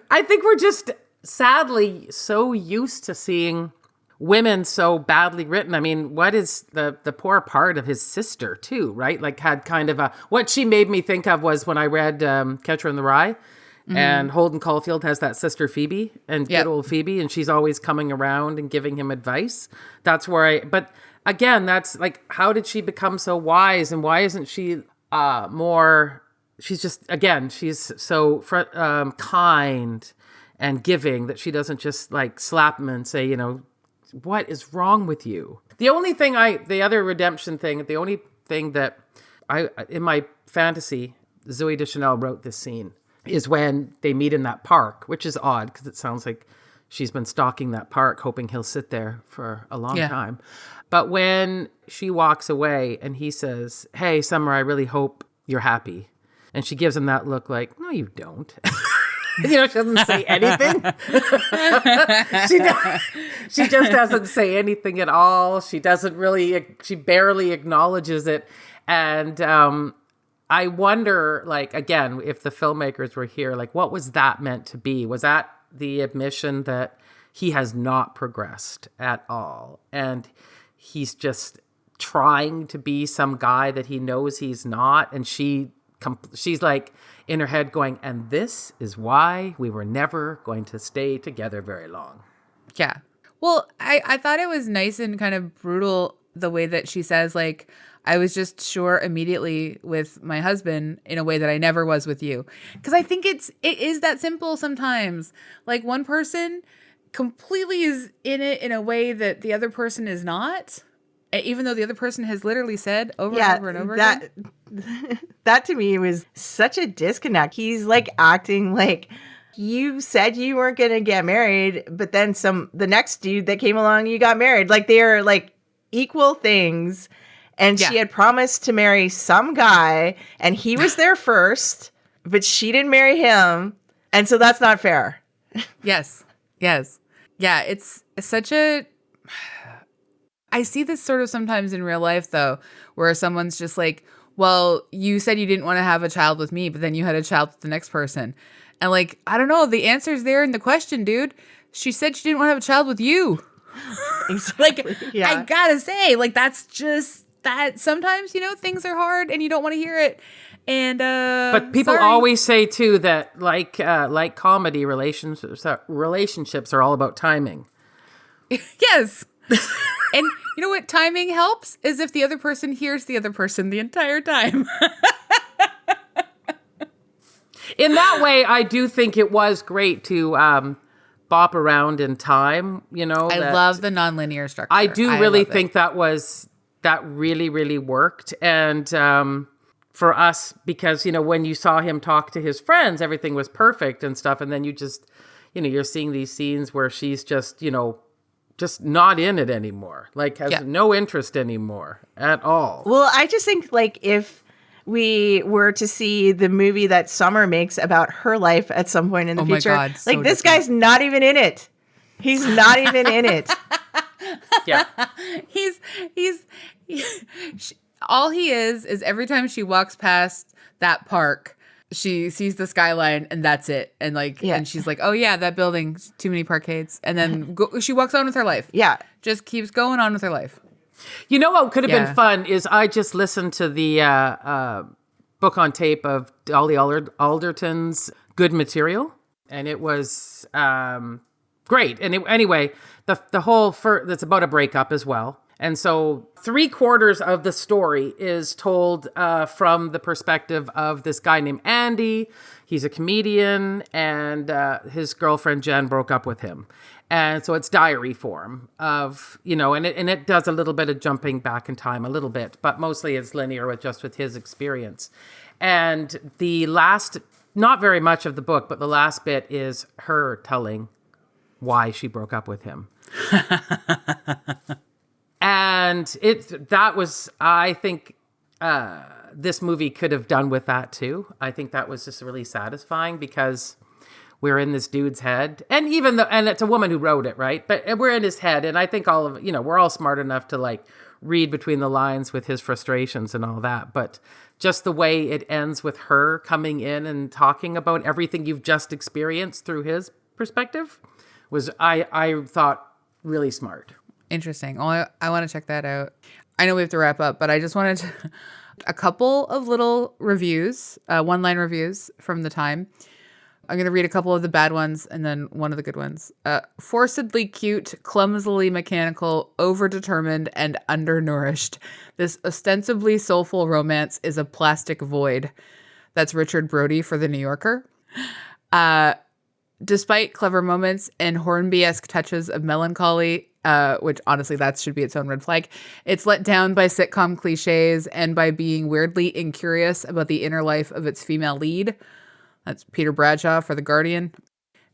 I think we're just sadly so used to seeing women so badly written. I mean, what is the poor part of his sister too, right? Like had kind of what she made me think of was when I read Catcher in the Rye, mm-hmm. and Holden Caulfield has that sister Phoebe, and good old Phoebe, and she's always coming around and giving him advice. That's where but again, that's like, how did she become so wise, and why isn't she more, she's just, again, she's so kind and giving that she doesn't just like slap him and say, what is wrong with you? The other redemption thing, the only thing that in my fantasy, Zooey Deschanel wrote this scene, is when they meet in that park, which is odd because it sounds like she's been stalking that park, hoping he'll sit there for a long time. But when she walks away and he says, "Hey, Summer, I really hope you're happy." And she gives him that look like, "No, you don't." She doesn't say anything. She just doesn't say anything at all. She barely acknowledges it. And I wonder, like, again, if the filmmakers were here, like, what was that meant to be? Was that the admission that he has not progressed at all? And he's just trying to be some guy that he knows he's not. And she's like in her head going, and this is why we were never going to stay together very long. Yeah. Well, I thought it was nice and kind of brutal the way that she says, like, I was just sure immediately with my husband in a way that I never was with you. Because I think it is that simple sometimes. Like, one person completely is in it in a way that the other person is not, even though the other person has literally said over and over and over again. That to me was such a disconnect. He's like acting like you said you weren't going to get married, but then the next dude that came along, you got married. Like, they are like equal things. And she had promised to marry some guy and he was there first, but she didn't marry him. And so that's not fair. Yes. Yeah, it's such a... I see this sort of sometimes in real life, though, where someone's just like, well, you said you didn't want to have a child with me, but then you had a child with the next person. And like, I don't know, the answer's there in the question, dude. She said she didn't want to have a child with you. Exactly. Like, I gotta say, like, that's just that sometimes, things are hard and you don't want to hear it. And but people always say too that like comedy, relationships are all about timing. Yes. And you know what timing helps is if the other person hears the other person the entire time. In that way, I do think it was great to bop around in time. I love the nonlinear structure. I do really think that really, really worked. And for us, because, when you saw him talk to his friends, everything was perfect and stuff. And then you just, you're seeing these scenes where she's just, just not in it anymore, like has no interest anymore at all. Well, I just think like if we were to see the movie that Summer makes about her life at some point in the future, God, so like this guy's not even in it. He's not even in it. Yeah. He's all he is every time she walks past that park, she sees the skyline and that's it. And and she's like, oh yeah, that building, too many parkades. And then she walks on with her life. Yeah. Just keeps going on with her life. You know what could have been fun is I just listened to the book on tape of Dolly Alderton's Good Material. And it was great. And anyway, the whole, that's about a breakup as well. And so 3/4 of the story is told from the perspective of this guy named Andy. He's a comedian, and his girlfriend Jen broke up with him. And so it's diary form of, and it does a little bit of jumping back in time, a little bit, but mostly it's linear with his experience. And the last, not very much of the book, but the last bit is her telling why she broke up with him. And that was, I think, this movie could have done with that too. I think that was just really satisfying because we're in this dude's head, and and it's a woman who wrote it, right? But we're in his head, and I think we're all smart enough to like read between the lines with his frustrations and all that. But just the way it ends with her coming in and talking about everything you've just experienced through his perspective was, I thought, really smart. Interesting. Oh, I want to check that out. I know we have to wrap up, but I just wanted a couple of little reviews, one-line reviews from the time. I'm going to read a couple of the bad ones and then one of the good ones. Forcedly cute, clumsily mechanical, overdetermined, and undernourished. This ostensibly soulful romance is a plastic void. That's Richard Brody for The New Yorker. Despite clever moments and Hornby-esque touches of melancholy, which honestly, that should be its own red flag, it's let down by sitcom cliches and by being weirdly incurious about the inner life of its female lead. That's Peter Bradshaw for The Guardian.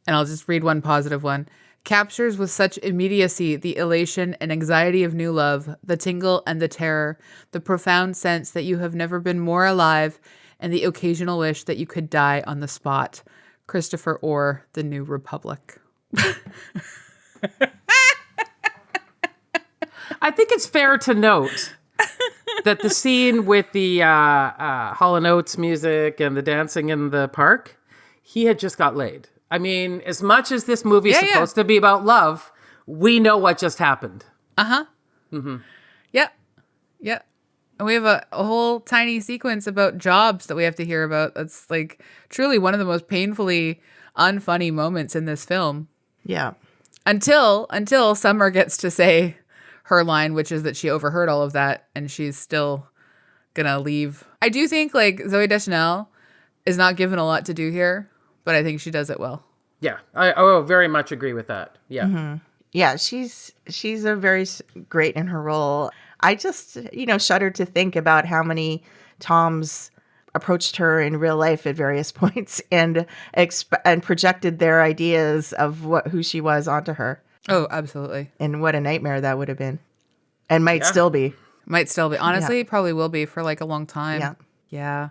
And I'll just read one positive one. captures with such immediacy the elation and anxiety of new love, the tingle and the terror, the profound sense that you have never been more alive, and the occasional wish that you could die on the spot. Christopher Orr, The New Republic. I think it's fair to note that the scene with the Hall & Oates music and the dancing in the park, he had just got laid. I mean, as much as this movie is supposed to be about love, we know what just happened. Uh-huh. Mm-hmm. Yep. Yep. And we have a whole tiny sequence about jobs that we have to hear about. That's like truly one of the most painfully unfunny moments in this film. Yeah. Until Summer gets to say her line, which is that she overheard all of that and she's still gonna leave. I do think like Zooey Deschanel is not given a lot to do here, but I think she does it well. Yeah, I very much agree with that. Yeah. Mm-hmm. Yeah, she's a very great in her role. I just, shudder to think about how many Toms approached her in real life at various points and projected their ideas of who she was onto her. Oh, absolutely. And what a nightmare that would have been. And might still be. Might still be. Honestly, probably will be for like a long time. Yeah. Yeah.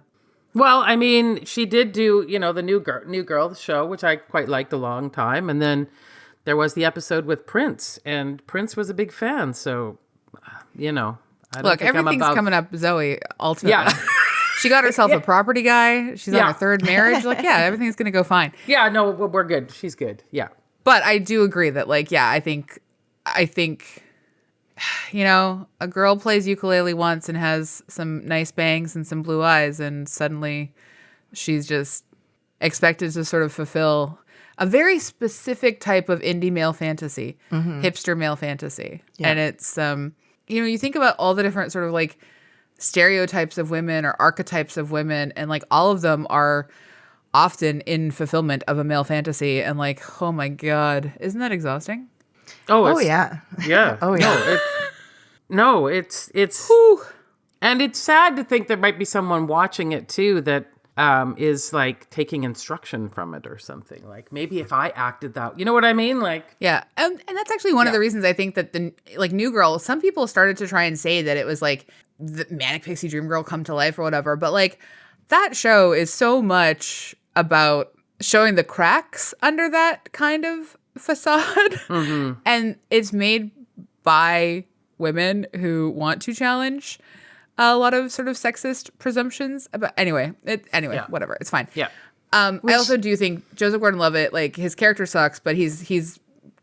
Well, I mean, she did do, the New Girl show, which I quite liked a long time. And then there was the episode with Prince, and Prince was a big fan. So, I don't Look, think everything's coming up Zoe ultimately. Yeah. She got herself a property guy. She's on her third marriage. Like, yeah, everything's going to go fine. Yeah, no, we're good. She's good. Yeah. But I do agree that, like, yeah, I think, a girl plays ukulele once and has some nice bangs and some blue eyes, and suddenly she's just expected to sort of fulfill a very specific type of indie male fantasy, hipster male fantasy. Yeah. And it's, you think about all the different sort of like stereotypes of women or archetypes of women, and like all of them are often in fulfillment of a male fantasy. And like, oh my God, isn't that exhausting? Oh yeah. Yeah. Oh yeah. It's Whew. And it's sad to think there might be someone watching it too that is like taking instruction from it or something. Like maybe if I acted that, you know what I mean? Like, yeah. And that's actually one of the reasons I think that the like New Girl, some people started to try and say that it was like the Manic Pixie Dream Girl come to life or whatever. But like that show is so much about showing the cracks under that kind of facade. Mm-hmm. And it's made by women who want to challenge a lot of sort of sexist presumptions about whatever, it's fine. Yeah. I also do think Joseph Gordon-Levitt, like his character sucks, but he's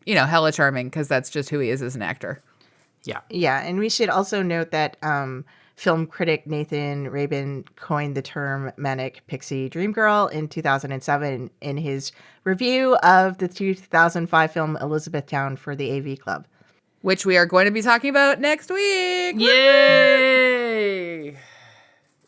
hella charming because that's just who he is as an actor. Yeah. Yeah, and we should also note that film critic Nathan Rabin coined the term Manic Pixie Dream Girl in 2007 in his review of the 2005 film Elizabethtown for the AV Club, which we are going to be talking about next week. Yay!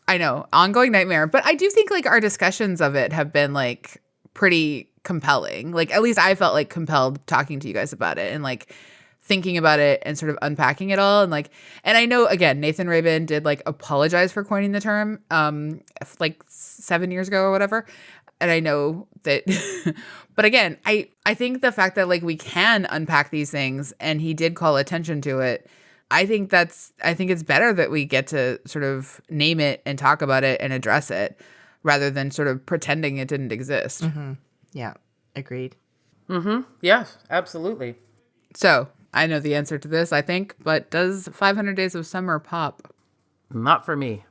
I know, ongoing nightmare. But I do think like our discussions of it have been like pretty compelling. Like at least I felt like compelled talking to you guys about it and like thinking about it and sort of unpacking it all. And I know, again, Nathan Rabin did like apologize for coining the term like 7 years ago or whatever. And I know that, but again, I think the fact that like we can unpack these things and he did call attention to it, I think it's better that we get to sort of name it and talk about it and address it rather than sort of pretending it didn't exist. Mm-hmm. Yeah, agreed. Mm-hmm. Yes, absolutely. So I know the answer to this, I think, but does 500 Days of Summer pop? Not for me.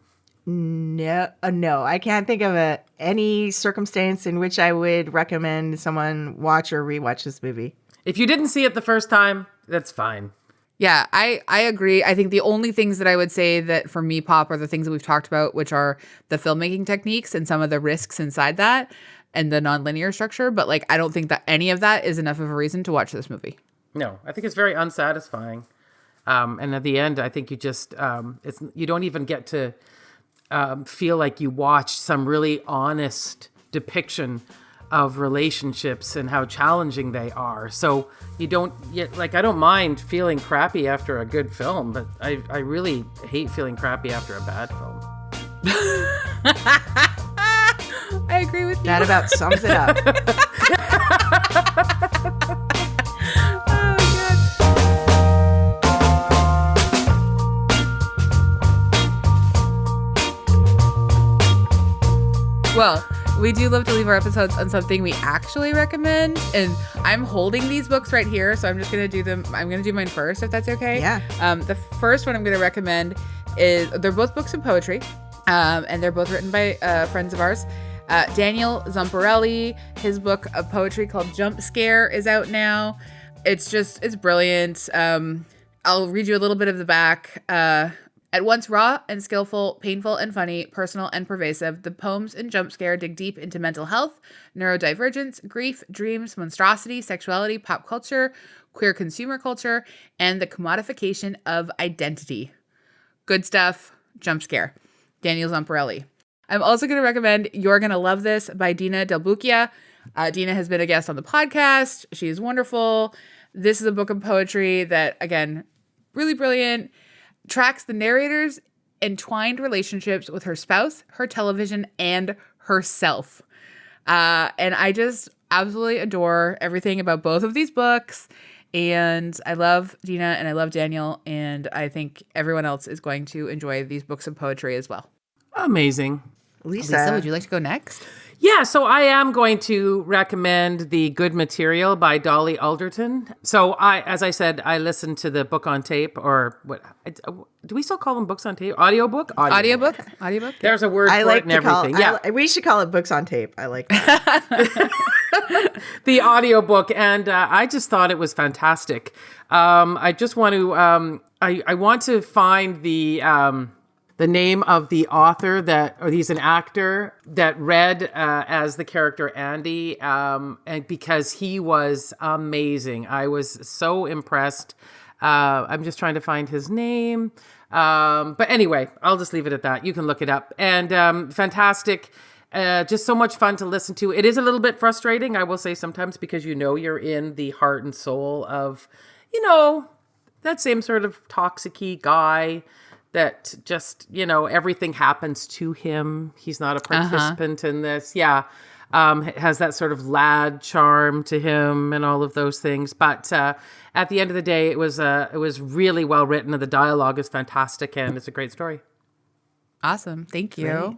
No, I can't think of any circumstance in which I would recommend someone watch or rewatch this movie. If you didn't see it the first time, that's fine. Yeah, I agree. I think the only things that I would say that for me pop are the things that we've talked about, which are the filmmaking techniques and some of the risks inside that and the nonlinear structure. But like, I don't think that any of that is enough of a reason to watch this movie. No, I think it's very unsatisfying. And at the end, I think you just, you don't even get to feel like you watched some really honest depiction of relationships and how challenging they are. So you don't I don't mind feeling crappy after a good film, but I really hate feeling crappy after a bad film. I agree with you. That about sums it up. Well, we do love to leave our episodes on something we actually recommend. And I'm holding these books right here, so I'm just going to do them. I'm going to do mine first, if that's okay. Yeah. The first one I'm going to recommend is, they're both books of poetry, and they're both written by friends of ours. Daniel Zamparelli, his book of poetry called Jump Scare is out now. It's brilliant. I'll read you a little bit of the back. At once raw and skillful, painful and funny, personal and pervasive, the poems in Jump Scare dig deep into mental health, neurodivergence, grief, dreams, monstrosity, sexuality, pop culture, queer consumer culture, and the commodification of identity. Good stuff. Jump Scare. Daniel Zamparelli. I'm also going to recommend You're Gonna Love This by Dina Del Bucchia. Dina has been a guest on the podcast. She is wonderful. This is a book of poetry that, again, really brilliant. Tracks the narrator's entwined relationships with her spouse, her television, and herself. And I just absolutely adore everything about both of these books. And I love Dina and I love Daniel. And I think everyone else is going to enjoy these books of poetry as well. Amazing. Lisa, would you like to go next? Yeah, so I am going to recommend The Good Material by Dolly Alderton. So as I said, I listened to the book on tape, or what? Do we still call them books on tape? Audiobook. Audiobook. There's a word I for like it and everything. we should call it books on tape. I like that. The audiobook, and I just thought it was fantastic. I just want to I want to find the name of the author or he's an actor that read as the character Andy, and because he was amazing. I was so impressed. I'm just trying to find his name. But anyway, I'll just leave it at that. You can look it up. And fantastic. Just so much fun to listen to. It is a little bit frustrating, I will say sometimes, because you're in the heart and soul of, that same sort of toxic-y guy that just, everything happens to him. He's not a participant in this. Yeah. It has that sort of lad charm to him and all of those things. But at the end of the day, it was really well written, and the dialogue is fantastic, and it's a great story. Awesome. Thank you. Great.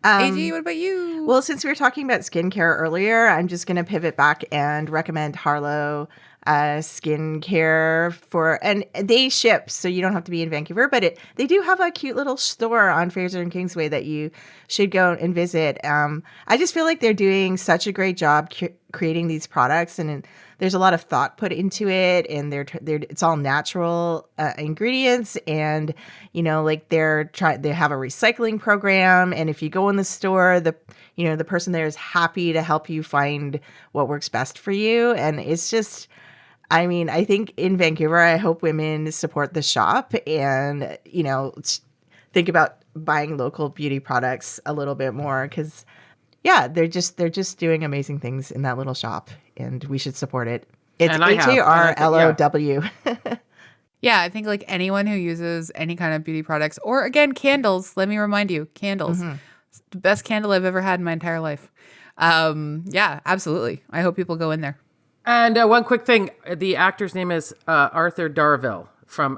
AG, what about you? Well, since we were talking about skincare earlier, I'm just going to pivot back and recommend Harlow skincare and they ship, so you don't have to be in Vancouver, but they do have a cute little store on Fraser and Kingsway that you should go and visit. I just feel like they're doing such a great job creating these products, and there's a lot of thought put into it, and it's all natural ingredients, and they have a recycling program, and if you go in the store, the person there is happy to help you find what works best for you, and it's just, I think in Vancouver, I hope women support the shop and, think about buying local beauty products a little bit more, because, yeah, they're just doing amazing things in that little shop, and we should support it. It's HARLOW. Yeah, I think like anyone who uses any kind of beauty products, or again, candles, let me remind you, candles. Mm-hmm. It's the best candle I've ever had in my entire life. Yeah, absolutely. I hope people go in there. And one quick thing, the actor's name is Arthur Darvill.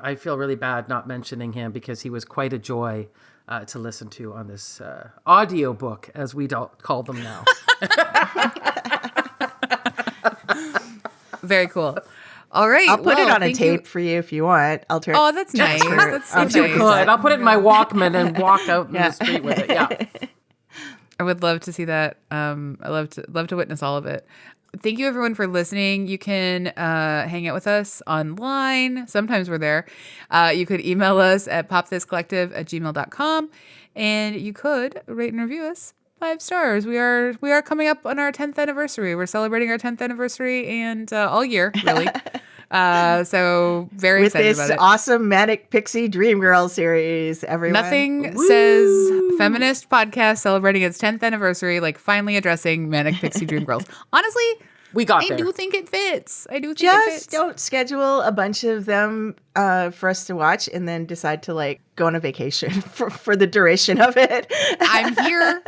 I feel really bad not mentioning him because he was quite a joy to listen to on this audio book, as we call them now. Very cool. All right. I'll put it on a tape for you if you want. I'll turn. Oh, that's nice. That's if you could, I'll put it in my Walkman and walk out in the street with it. Yeah. I would love to see that. I love to witness all of it. Thank you, everyone, for listening. You can hang out with us online. Sometimes we're there. You could email us at popthiscollective@gmail.com, and you could rate and review us 5 stars. We are coming up on our 10th anniversary. We're celebrating our 10th anniversary and all year, really. So very excited about it. With this awesome Manic Pixie Dream Girl series, everyone. Nothing says feminist podcast celebrating its 10th anniversary like finally addressing Manic Pixie Dream Girls. Honestly, we got there. I do think it fits. Just don't schedule a bunch of them for us to watch and then decide to go on a vacation for the duration of it. I'm here.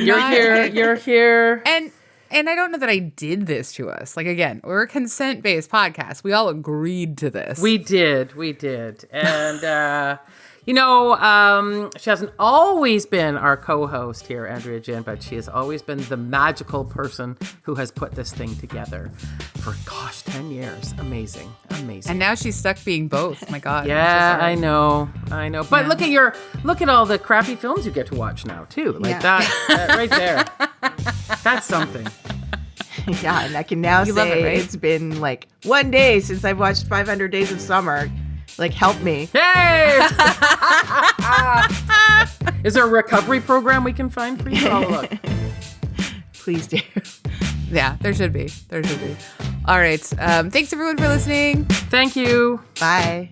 You're here. And And I don't know that I did this to us. Like, again, we're a consent-based podcast. We all agreed to this. We did. And, she hasn't always been our co-host here, Andrea Gin, but she has always been the magical person who has put this thing together for, 10 years. Amazing. And now she's stuck being both. My God. Yeah, I know. But look at all the crappy films you get to watch now, too. Like that right there. That's something. Yeah, and I can now say it's been like 1 day since I've watched 500 Days of Summer. Like, help me. Hey! Is there a recovery program we can find for you? Oh, look. Please do. Yeah, there should be. All right. Thanks, everyone, for listening. Thank you. Bye.